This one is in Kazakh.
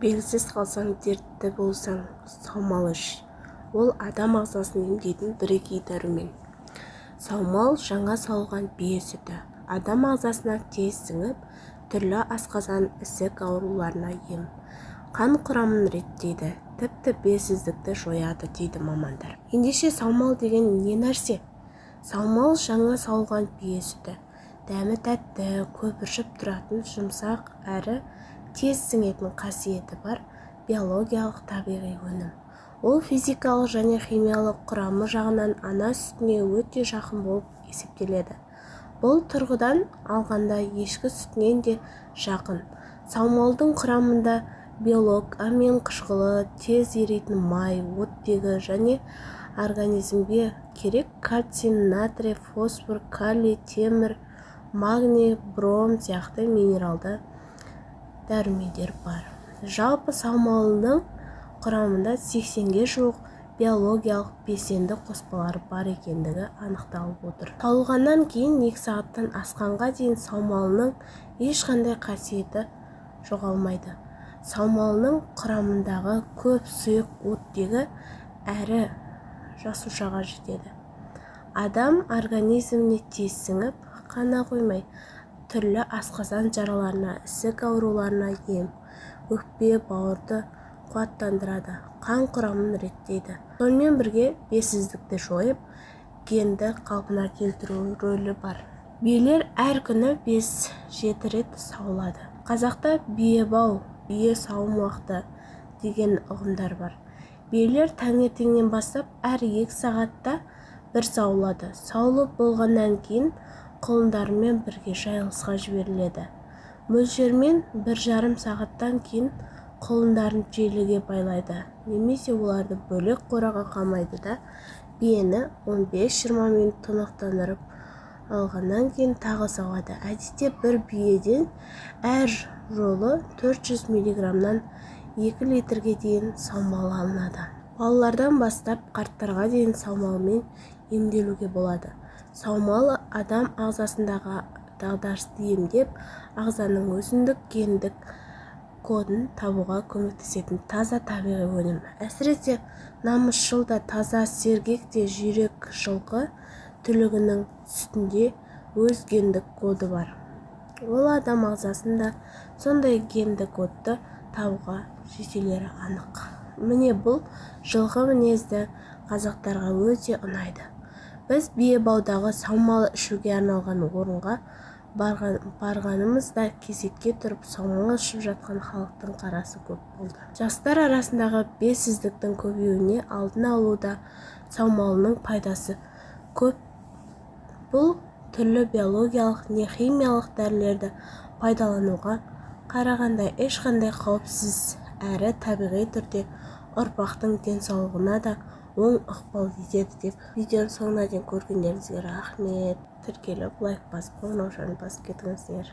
Белгісіз қалсаң, дертті болсаң, саумал іш. Ол адам ағзасын емдейтін бірегей дәрумен. Саумал жаңа сауылған бие сүті. Адам ағзасына тез сіңіп, түрлі асқазан ісік ауруларына ем. Қан құрамын реттейді, тіпті белсіздікті жояды дейді мамандар. Ендеше саумал деген не нәрсе? Саумал жаңа сауылған бие сүті. Дәмі тәтті, көпіршіп тұратын, жұмсақ әрі тез сіңетін қасиеті бар биологиялық табиғи өнім. Ол физикалық және химиялық құрамы жағынан ана сүтіне өте жақын болып есептеледі. Бұл тұрғыдан алғанда ешкі сүтінен де жақын. Саумалдың құрамында белок, амин қышқылы, тез еритін май, оттегі және организмге керек кальций, натрий, фосфор, калий, темір, магний, бром сияқты минералды дәрумендер бар. Жалпы саумалдың құрамында 80-ге жуық биологиялық белсенді қоспалар бар екендігі анықталып отыр. Сауылғаннан кейін 2 сағаттан асқанға дейін саумалының ешқандай қасиеті жоғалмайды. Саумалының құрамындағы көп сұйық оттегі әрі жасушаға жетеді. Адам организміне тез сіңіп қана қоймай, түрлі асқазан жараларына, ісік ауруларына ем, өкпе, бауырды қуаттандырады, қан құрамын реттейді. Сонымен бірге белсіздікті жойып, генді қалпына келтіру рөлі бар. Биелер әр күні 5-7 рет сауылады. Қазақта бие бау, бие сауым уақыты деген ұғымдар бар. Биелер таңертеңнен бастап әр 2 сағатта бір сауылады. Сауылып болғаннан кейін құлындарымен бірге жайылысқа жіберіледі. Мөлшермен 1,5 сағаттан кейін құлындарын желіге байлайды, немесе оларды бөлек қораға қамайды да биені 15-20 минут тынықтандырып алғаннан кейін тағы сауады. Әдетте бір биеден әр жолы 400 мг-нан 2 литрге дейін саумал алынады. Балалардан бастап қарттарға дейін саумалмен емделуге болады. Саумал адам ағзасындағы дағдарысты емдеп, ағзаның өзіндік гендік кодын табуға көмектесетін таза табиғи өнім. Әсіресе намысшыл да, таза сергек те жүйрек жылқы түлігінің сүтінде өз гендік коды бар. Ол адам ағзасында сондай гендік кодты табуға жетелері анық. Міне бұл жылқы мінезді қазақтарға өте ұнайды. Біз бие баудағы саумал ішуге арналған орынға барғанымызда кезекке тұрып саумал ішіп жатқан халықтың қарасы көп болды. Жастар арасындағы белсіздіктің көбеюіне алдын алуда саумалының пайдасы көп. Бұл түрлі биологиялық не химиялық дәрілерді пайдалануға қарағанда ешқандай қауіпсіз әрі табиғи түрде ұрпақтың денсаулығына да оң ықпал етеді деп. Видеоның соңына дейін көргендеріңізге рахмет. Тіркеліп, лайк басып, қоңыраушаны басып кетіңіздер.